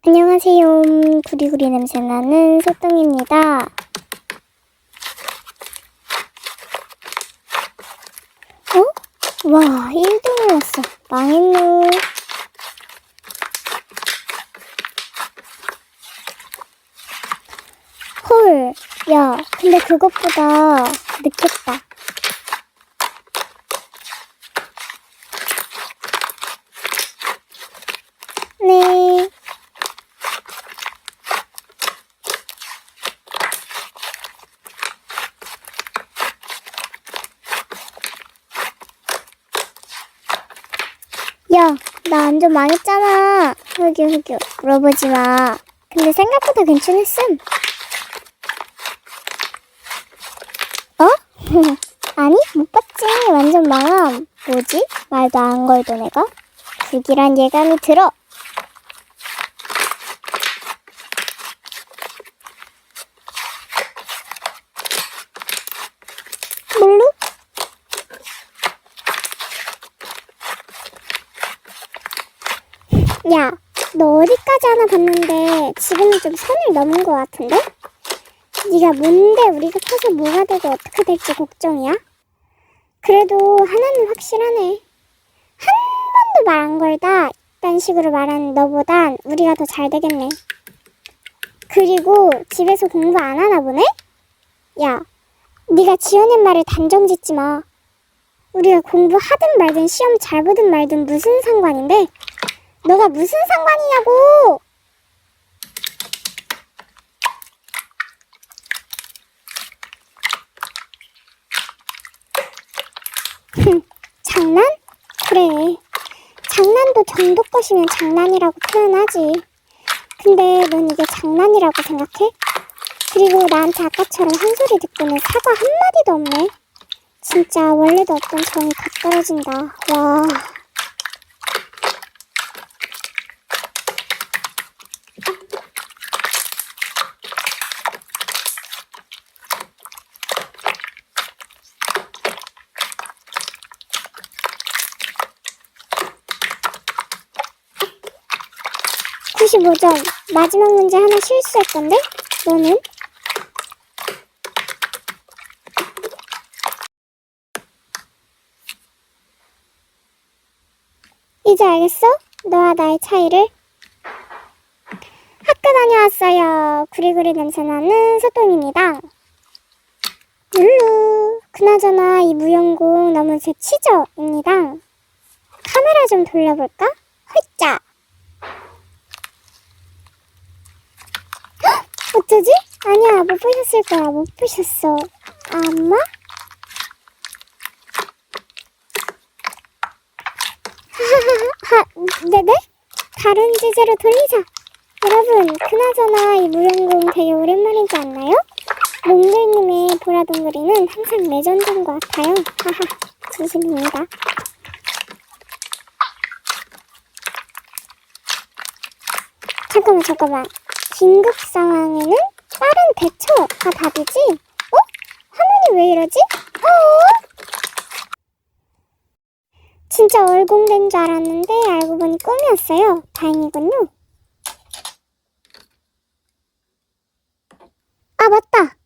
안녕하세요. 구리구리 냄새나는 소똥입니다. 와, 1등이 왔어. 망했노. 헐, 야, 근데 그것보다 늦겠다. 네. 야, 나 완전 망했잖아. 흑유, 물어보지 마. 근데 생각보다 괜찮았음. 어? 아니, 못 봤지. 완전 망함. 뭐지? 말도 안 걸던 애가? 불길한 예감이 들어. 뭘로? 야, 너 어디까지 하나 봤는데 지금은 좀 선을 넘은 것 같은데? 네가 뭔데 우리가 커서 뭐가 되고 어떻게 될지 걱정이야? 그래도 하나는 확실하네. 한 번도 말 안 걸다 이딴 식으로 말하는 너보단 우리가 더 잘 되겠네. 그리고 집에서 공부 안 하나 보네? 야, 네가 지어낸 말을 단정 짓지 마. 우리가 공부하든 말든 시험 잘 보든 말든 무슨 상관인데? 너가 무슨 상관이냐고! 장난? 그래. 장난도 정도 것이면 장난이라고 표현하지. 근데 넌 이게 장난이라고 생각해? 그리고 나한테 아까처럼 한 소리 듣고는 사과 한마디도 없네. 진짜 원래도 없던 정이 더 떨어진다. 와. 95점. 마지막 문제 하나 실수했던데? 너는? 이제 알겠어? 너와 나의 차이를? 학교 다녀왔어요. 구리구리 냄새나는 소똥입니다. 룰루. 그나저나 이 무용공 너무 제치죠? 입니다. 카메라 좀 돌려볼까? 헐짜. 어쩌지? 아니야, 못 보셨을 거야. 못 보셨어. 엄마? 하하하하. 네네? 다른 주제로 돌리자. 여러분, 그나저나 이 무용공 되게 오랜만이지 않나요? 몽글님의 보라동그리는 항상 레전드인 것 같아요. 하하, 진심입니다. 잠깐만. 긴급 상황에는 빠른 대처가 답이지? 화면이 왜 이러지? 진짜 얼공된 줄 알았는데 알고 보니 꿈이었어요. 다행이군요. 아, 맞다.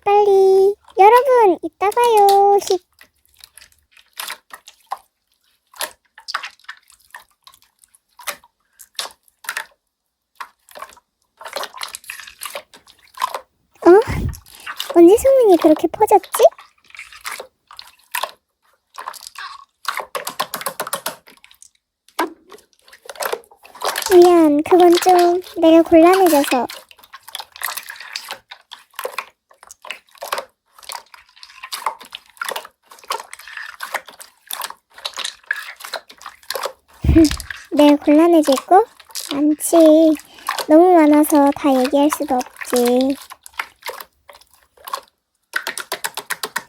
빨리. 여러분, 이따 봐요. 언제 소문이 그렇게 퍼졌지? 미안, 그건 좀 내가 곤란해져서. 내가 곤란해질 거? 많지. 너무 많아서 다 얘기할 수도 없지.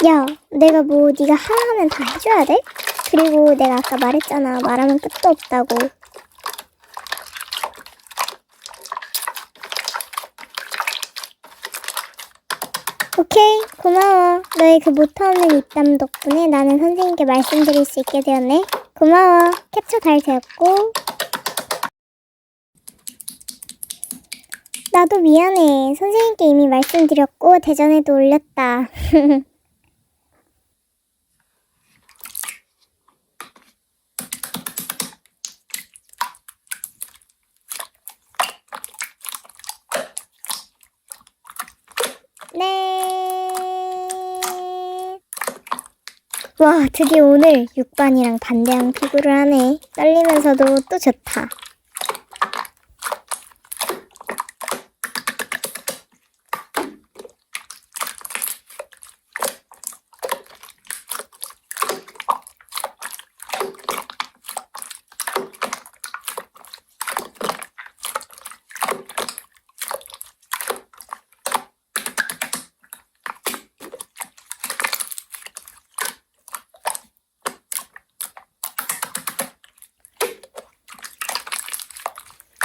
야, 내가 뭐 네가 하라면 다 해줘야 돼? 그리고 내가 아까 말했잖아. 말하면 끝도 없다고. 오케이, 고마워. 너의 그 못하는 입담 덕분에 나는 선생님께 말씀드릴 수 있게 되었네. 고마워. 캡처 잘 되었고. 나도 미안해. 선생님께 이미 말씀드렸고 대전에도 올렸다. 네. 와, 드디어 오늘 6반이랑 반대항 피구를 하네. 떨리면서도 또 좋다.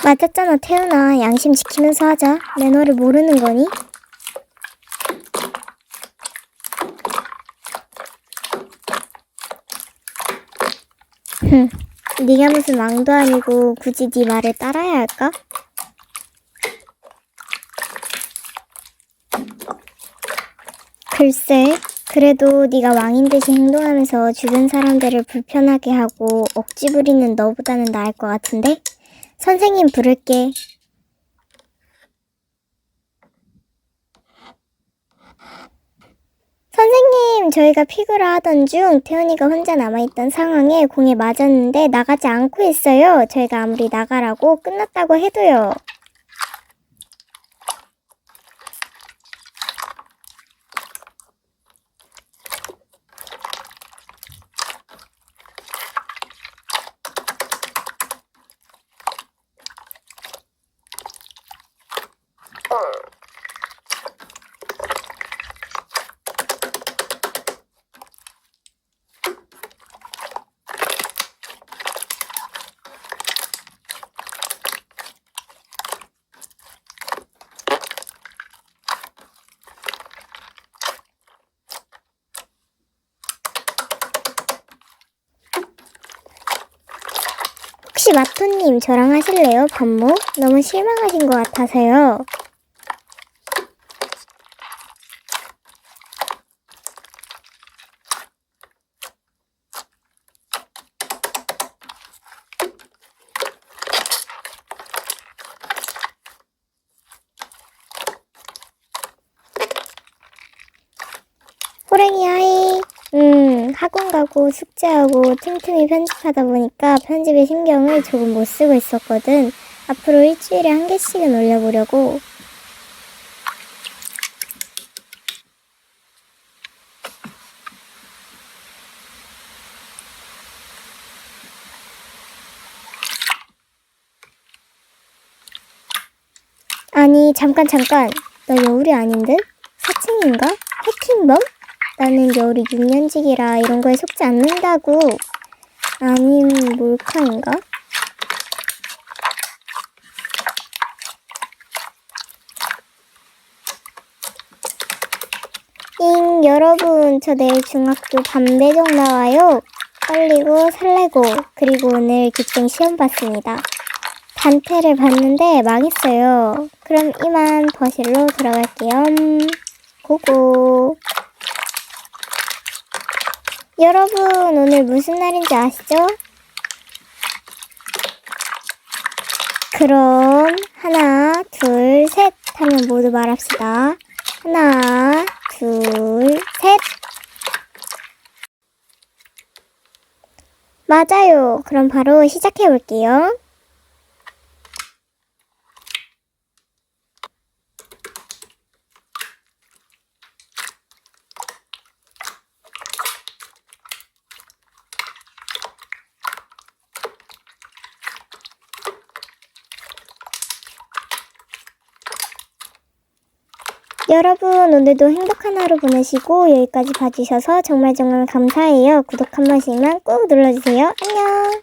맞았잖아, 태훈아. 양심 지키면서 하자. 매너를 모르는 거니? 네가 무슨 왕도 아니고 굳이 네 말을 따라야 할까? 글쎄, 그래도 네가 왕인 듯이 행동하면서 주변 사람들을 불편하게 하고 억지 부리는 너보다는 나을 것 같은데? 선생님 부를게. 선생님, 저희가 피구를 하던 중 태훈이가 혼자 남아있던 상황에 공에 맞았는데 나가지 않고 있어요. 저희가 아무리 나가라고 끝났다고 해도요. 혹시 마토님 저랑 하실래요? 반모? 너무 실망하신 것 같아서요. 호랭이 하이. 학원 가고 숙제하고 틈틈이 편집하다 보니까 편집에 신경을 조금 못 쓰고 있었거든. 앞으로 일주일에 1개씩은 올려보려고. 아니, 잠깐. 너 여울이 아닌 듯? 사칭인가? 해킹범? 나는 여울이 6년직이라 이런 거에 속지 않는다고. 아님 몰카인가? 여러분, 저 내일 중학교 반배정 나와요. 떨리고 설레고, 그리고 오늘 기생 시험 봤습니다. 단태를 봤는데 망했어요. 그럼 이만 거실로 들어갈게요. 고고. 여러분, 오늘 무슨 날인지 아시죠? 그럼 하나, 둘, 셋 하면 모두 말합시다. 하나, 둘, 셋. 맞아요. 그럼 바로 시작해 볼게요. 여러분, 오늘도 행복한 하루 보내시고 여기까지 봐주셔서 정말 감사해요. 구독 한 번씩만 꾹 눌러주세요. 안녕.